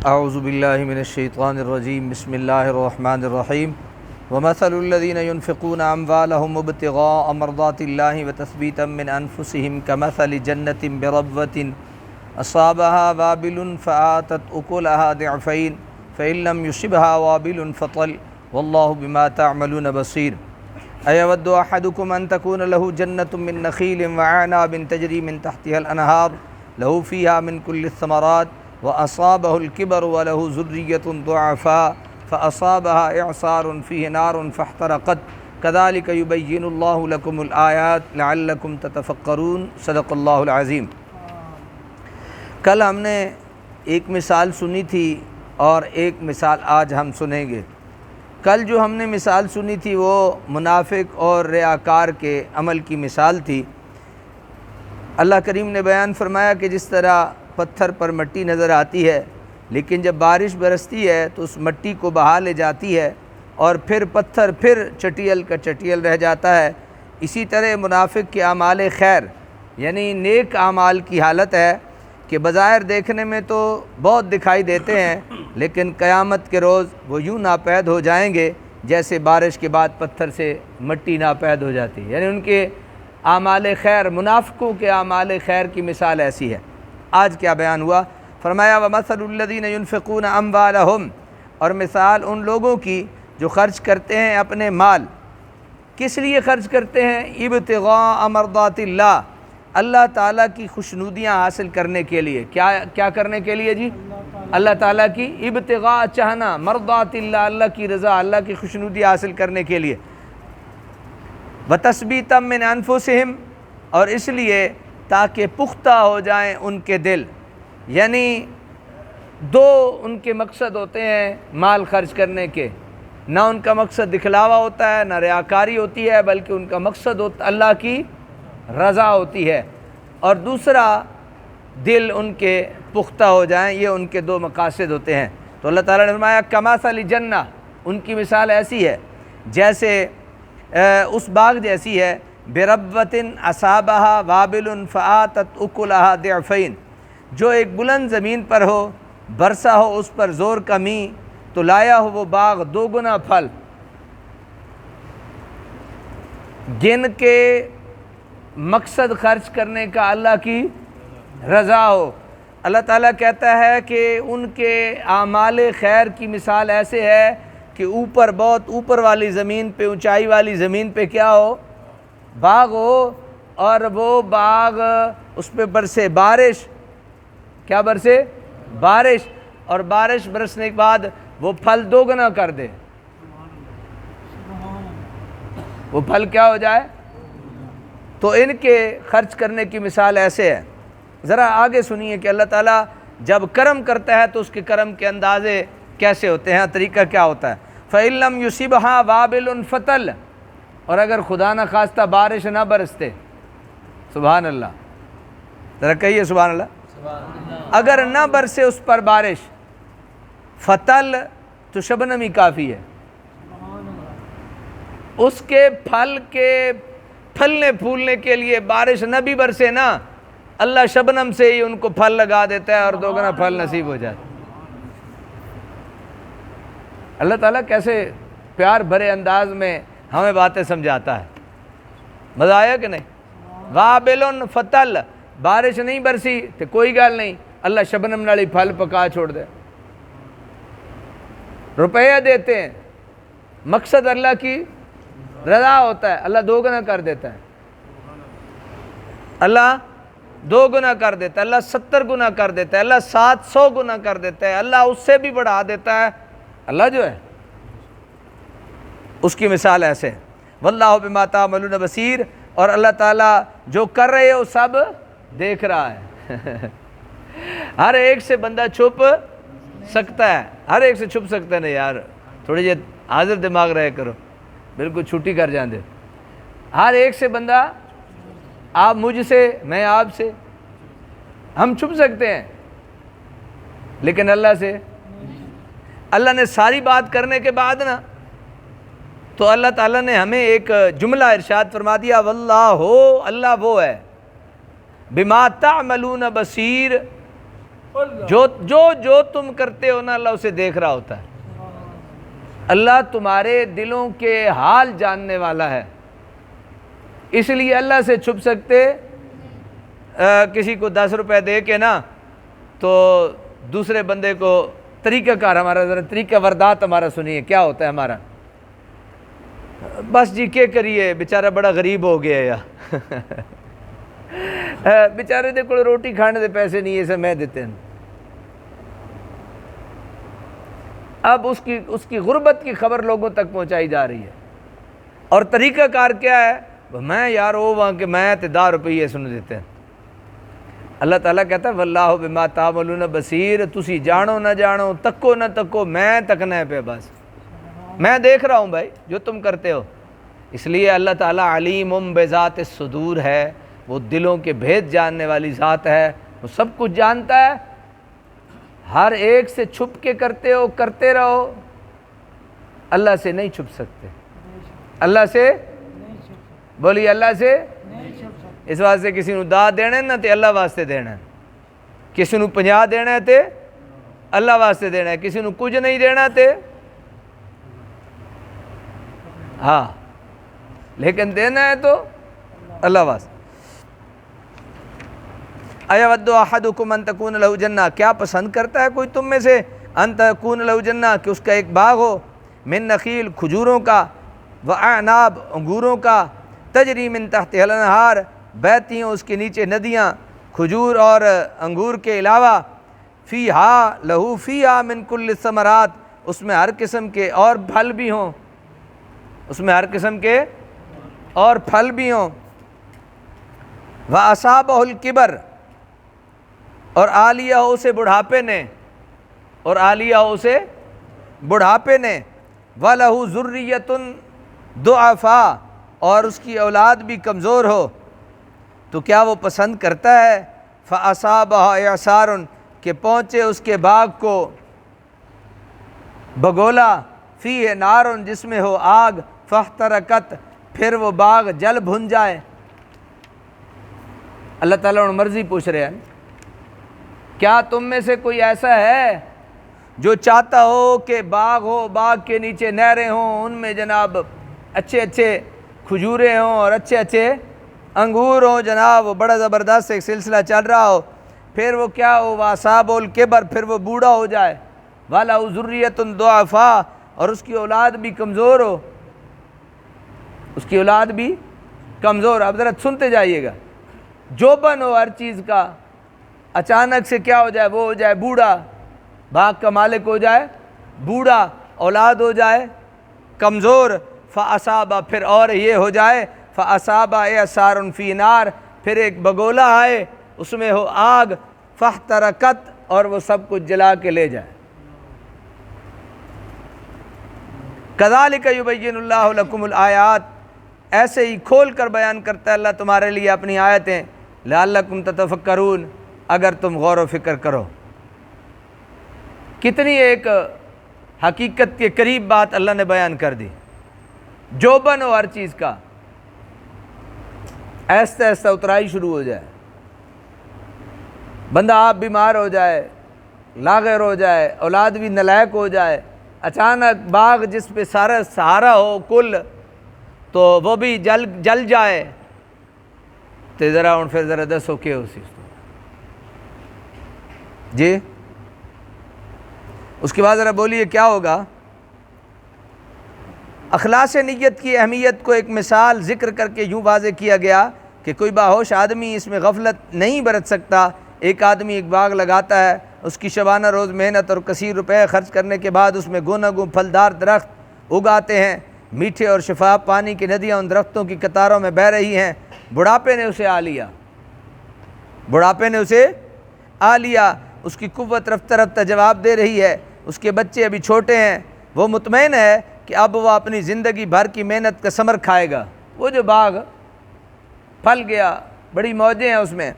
اعوذ باللہ من الشیطان الرجیم بسم اللہ الرحمن الرحیم ومثل الذین ينفقون اموالهم ابتغاء مرضات اللہ وتثبیتا من انفسهم كمثل جنة بربوة اصابها وابل فآتت اکلها ضعفین فإن لم يصبها وابل فطل واللہ بما تعملون بصیر ایود احدکم ان تکون له جنة من نخیل وعناب تجری من تحتها الانہار له فیها من کل الثمرات وأصابه الكبر وله ذرية ضعفاء فأصابها إعصار فيه نار فاحترقت كذلك يبين الله لكم الآيات لعلكم تتفكرون صدق اللہ العظیم۔ کل ہم نے ایک مثال سنی تھی اور ایک مثال آج ہم سنیں گے۔ کل جو ہم نے مثال سنی تھی وہ منافق اور ریاکار کے عمل کی مثال تھی۔ اللہ کریم نے بیان فرمایا کہ جس طرح پتھر پر مٹی نظر آتی ہے لیکن جب بارش برستی ہے تو اس مٹی کو بہا لے جاتی ہے اور پھر پتھر پھر چٹیل کا چٹیل رہ جاتا ہے، اسی طرح منافق کے اعمال خیر یعنی نیک اعمال کی حالت ہے کہ بظاہر دیکھنے میں تو بہت دکھائی دیتے ہیں لیکن قیامت کے روز وہ یوں ناپید ہو جائیں گے جیسے بارش کے بعد پتھر سے مٹی ناپید ہو جاتی ہے، یعنی ان کے اعمال خیر، منافقوں کے اعمال خیر کی مثال ایسی ہے۔ آج کیا بیان ہوا؟ فرمایا وَمَثَلُ الَّذِينَ يُنْفِقُونَ أَمْوَالَهُمْ، اور مثال ان لوگوں کی جو خرچ کرتے ہیں اپنے مال۔ کس لیے خرچ کرتے ہیں؟ ابتغاء مرضات اللہ، اللہ تعالیٰ کی خوشنودیاں حاصل کرنے کے لیے۔ کیا کرنے کے لیے جی؟ اللہ تعالیٰ کی ابتغاء چاہنا، مرضات اللہ، اللہ کی رضا، اللہ کی خوشنودی حاصل کرنے کے لیے۔ وَتَثْبِيتًا مِّنْ أَنفُسِهِمْ، اور اس لیے تاکہ پختہ ہو جائیں ان کے دل، یعنی دو ان کے مقصد ہوتے ہیں مال خرچ کرنے کے، نہ ان کا مقصد دکھلاوا ہوتا ہے نہ ریاکاری ہوتی ہے، بلکہ ان کا مقصد اللہ کی رضا ہوتی ہے، اور دوسرا دل ان کے پختہ ہو جائیں، یہ ان کے دو مقاصد ہوتے ہیں۔ تو اللہ تعالیٰ نے فرمایا کمثل جنہ، ان کی مثال ایسی ہے جیسے اس باغ جیسی ہے، بربوۃ اصابها وابل فآتت اکلها ضعفین، جو ایک بلند زمین پر ہو، برسا ہو اس پر زور کمی تو لایا ہو وہ باغ دو گنا پھل، جن کے مقصد خرچ کرنے کا اللہ کی رضا ہو۔ اللہ تعالیٰ کہتا ہے کہ ان کے اعمال خیر کی مثال ایسے ہے کہ اوپر، بہت اوپر والی زمین پہ، اونچائی والی زمین پہ کیا ہو؟ باغ ہو، اور وہ باغ اس پہ برسے بارش، کیا برسے؟ بارش، اور بارش برسنے کے بعد وہ پھل دو گنا کر دے، وہ پھل کیا ہو جائے؟ تو ان کے خرچ کرنے کی مثال ایسے ہے۔ ذرا آگے سنیے کہ اللہ تعالیٰ جب کرم کرتا ہے تو اس کے کرم کے اندازے کیسے ہوتے ہیں، طریقہ کیا ہوتا ہے۔ فَإِن لَّمْ يُصِبْهَا وَابِلٌ فَطَلٌ، اور اگر خدا نہ خواستہ بارش نہ برستے، سبحان اللہ، ذرا کہیے سبحان اللہ، اگر نہ برسے اس پر بارش، فتل تو شبنم ہی کافی ہے، اس کے پھل کے پھلنے پھولنے کے لیے بارش نہ بھی برسے نا، اللہ شبنم سے ہی ان کو پھل لگا دیتا ہے اور دوگنا پھل نصیب ہو جاتا ہے۔ اللہ تعالیٰ کیسے پیار بھرے انداز میں ہمیں باتیں سمجھاتا ہے، مزہ آیا کہ نہیں؟ وابل فتل، بارش نہیں برسی تو کوئی گال نہیں، اللہ شبنم نالی پھل پکا چھوڑ دے، روپیہ دیتے ہیں، مقصد اللہ کی رضا ہوتا ہے، اللہ دو گنا کر دیتا ہے، اللہ دو گنا کر دیتا ہے، اللہ 70 گنا کر دیتا ہے، اللہ 700 گنا کر دیتا ہے، اللہ اس سے بھی بڑھا دیتا ہے، اللہ جو ہے اس کی مثال ایسے ہے۔ واللہ بما تعملون بصیر، اور اللہ تعالیٰ جو کر رہے ہو سب دیکھ رہا ہے۔ ہر ایک سے بندہ چھپ سکتا ہے، ہر ایک سے چھپ سکتا ہے، نہیں یار تھوڑی جی حاضر دماغ رہے کرو، بالکل چھٹی کر جاندے۔ ہر ایک سے بندہ، آپ مجھ سے، میں آپ سے، ہم چھپ سکتے ہیں لیکن اللہ سے، اللہ نے ساری بات کرنے کے بعد نا تو اللہ تعالیٰ نے ہمیں ایک جملہ ارشاد فرما دیا، واللہ، اللہ وہ ہے، بما تعملون بصیر، جو تم کرتے ہو نا اللہ اسے دیکھ رہا ہوتا ہے. اللہ تمہارے دلوں کے حال جاننے والا ہے. اس لیے اللہ سے چھپ سکتے. کسی کو 10 روپے دے کے نا تو دوسرے بندے کو طریقہ کار ہمارا ذرا طریقہ وردات ہمارا سنیے کیا ہوتا ہے ہمارا. بس جی کیا کریے بیچارہ بڑا غریب ہو گیا یا بیچارے دے کو روٹی کھانے دے پیسے نہیں اسے میں دیتے ہیں. اب اس کی غربت کی خبر لوگوں تک پہنچائی جا رہی ہے. اور طریقہ کار کیا ہے؟ میں یار وہ وہاں کہ میں 10 روپیے سن دیتے ہیں. اللہ تعالیٰ کہتا ہے واللہ بما تعملون بصیر. تسی جانو نہ جانو تکو نہ تکو میں تکنا ہے پہ بس میں دیکھ رہا ہوں بھائی جو تم کرتے ہو. اس لیے اللہ تعالیٰ علیم بذات الصدور ہے. وہ دلوں کے بھید جاننے والی ذات ہے. وہ سب کچھ جانتا ہے. ہر ایک سے چھپ کے کرتے ہو کرتے رہو. اللہ سے نہیں چھپ سکتے. اللہ سے بولیے اللہ سے اس واسطے کسی نو 10 دینا نا تے اللہ واسطے دینا ہے. کسی نو 50 دینا ہے تے اللہ واسطے دینا ہے. کسی نو کچھ نہیں دینا تے ہاں لیکن دینا ہے تو اللہ واسطے. ایود احدکم ان تکون لہ جنہ. کیا پسند کرتا ہے کوئی تم میں سے ان تکون لہ جنہ کہ اس کا ایک باغ ہو من نخیل کھجوروں کا واعناب انگوروں کا تجری من تحت الانہار بہتی ہوں اس کے نیچے ندیاں کھجور اور انگور کے علاوہ فیہا لہو فیہا من کل الثمرات اس میں ہر قسم کے اور پھل بھی ہوں. اس میں ہر قسم کے اور پھل بھی ہوں. وَأَصَابَهُ الْكِبَرُ اور آ لیا ہو اسے بڑھاپے نے اور آ لیا ہو اسے بڑھاپے نے. وَلَهُ ذُرِّيَّةٌ ضُعَفَاء اور اس کی اولاد بھی کمزور ہو تو کیا وہ پسند کرتا ہے فَأَصَابَهَا إِعْصَارٌ کہ پہنچے اس کے باغ کو بگولا فِيهِ نَارٌ جس میں ہو آگ فَاحْتَرَقَتْ پھر وہ باغ جل بھن جائے. اللہ تعالیٰ نے مرضی پوچھ رہے ہیں کیا تم میں سے کوئی ایسا ہے جو چاہتا ہو کہ باغ ہو باغ کے نیچے نہریں ہوں ان میں جناب اچھے اچھے کھجوریں ہوں اور اچھے اچھے انگور ہوں جناب وہ بڑا زبردست ایک سلسلہ چل رہا ہو پھر وہ کیا ہو وَأَصَابَهُ الْكِبَرُ پھر وہ بوڑھا ہو جائے. وَلَهُ ذُرِّيَّةٌ ضُعَفَاء اور اس کی اولاد بھی کمزور ہو. اس کی اولاد بھی کمزور. اب ذرا سنتے جائیے گا. جوبن ہو ہر چیز کا اچانک سے کیا ہو جائے وہ ہو جائے بوڑھا باغ کا مالک ہو جائے بوڑھا اولاد ہو جائے کمزور. فَأَصَابَ پھر اور یہ ہو جائے فَأَصَابَ إِعْصَارٌ فِي نَارٍ پھر ایک بگولا آئے اس میں ہو آگ فَاحْتَرَقَتْ اور وہ سب کچھ جلا کے لے جائے. كَذَلِكَ يُبَيِّنُ اللَّهُ لَكُمُ الْآيَاتِ ایسے ہی کھول کر بیان کرتا ہے اللہ تمہارے لیے اپنی آیتیں لَعَلَّكُمْ تَتَفَكَّرُونَ اگر تم غور و فکر کرو. کتنی ایک حقیقت کے قریب بات اللہ نے بیان کر دی. جوبن ہو ہر چیز کا ایسا ایسا اترائی شروع ہو جائے بندہ آپ بیمار ہو جائے لاغر ہو جائے اولاد بھی نالائق ہو جائے اچانک باغ جس پہ سارا سہارا ہو کل تو وہ بھی جل جائے تو ذرا ان پھر ذرا دسو کہ اسی جی اس کے بعد ذرا بولیے کیا ہوگا. اخلاص نیت کی اہمیت کو ایک مثال ذکر کر کے یوں واضح کیا گیا کہ کوئی باہوش آدمی اس میں غفلت نہیں برت سکتا. ایک آدمی ایک باغ لگاتا ہے اس کی شبانہ روز محنت اور کثیر روپے خرچ کرنے کے بعد اس میں گوناگوں پھلدار درخت اگاتے ہیں میٹھے اور شفاف پانی کی ندیاں ان درختوں کی قطاروں میں بہہ رہی ہیں. بڑھاپے نے اسے آ لیا بڑھاپے نے اسے آ لیا اس کی قوت رفتہ رفتہ جواب دے رہی ہے. اس کے بچے ابھی چھوٹے ہیں وہ مطمئن ہے کہ اب وہ اپنی زندگی بھر کی محنت کا ثمر کھائے گا. وہ جو باغ پھل گیا بڑی موجیں ہیں اس میں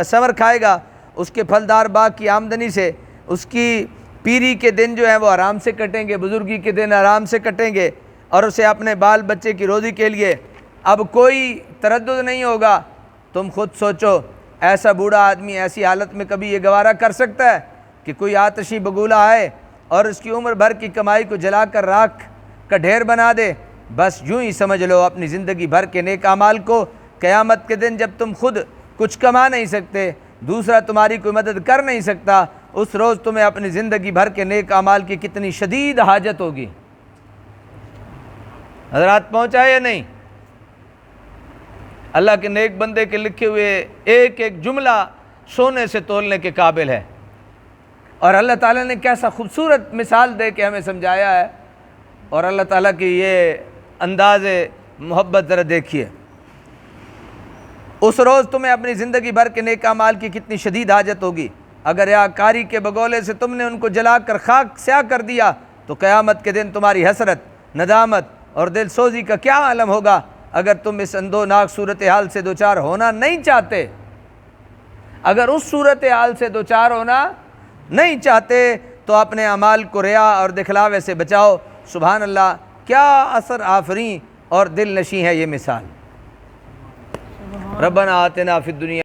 ثمر کھائے گا. اس کے پھلدار باغ کی آمدنی سے اس کی پیری کے دن جو ہیں وہ آرام سے کٹیں گے بزرگی کے دن آرام سے کٹیں گے اور اسے اپنے بال بچے کی روزی کے لیے اب کوئی تردد نہیں ہوگا. تم خود سوچو ایسا بوڑھا آدمی ایسی حالت میں کبھی یہ گوارہ کر سکتا ہے کہ کوئی آتشی بگولہ آئے اور اس کی عمر بھر کی کمائی کو جلا کر راکھ کا ڈھیر بنا دے؟ بس یوں ہی سمجھ لو اپنی زندگی بھر کے نیک اعمال کو، قیامت کے دن جب تم خود کچھ کما نہیں سکتے، دوسرا تمہاری کوئی مدد کر نہیں سکتا، اس روز تمہیں اپنی زندگی بھر کے نیک اعمال کی کتنی شدید حاجت ہوگی۔ حضرات پہنچا یا نہیں؟ اللہ کے نیک بندے کے لکھے ہوئے ایک ایک جملہ سونے سے تولنے کے قابل ہے، اور اللہ تعالیٰ نے کیسا خوبصورت مثال دے کے ہمیں سمجھایا ہے، اور اللہ تعالیٰ کی یہ انداز محبت ذرا دیکھیے۔ اس روز تمہیں اپنی زندگی بھر کے نیک اعمال کی کتنی شدید حاجت ہوگی، اگر یا کاری کے بگولے سے تم نے ان کو جلا کر خاک سیاہ کر دیا تو قیامت کے دن تمہاری حسرت، ندامت اور دل سوزی کا کیا عالم ہوگا اگر تم اس اندوناک صورتحال سے دوچار ہونا نہیں چاہتے۔ اگر اس صورتحال سے دوچار ہونا نہیں چاہتے تو اپنے اعمال کو ریا اور دکھلاوے سے بچاؤ۔ سبحان اللہ، کیا اثر آفریں اور دل نشیں ہے یہ مثال۔ ربنا آتنا فی الدنیا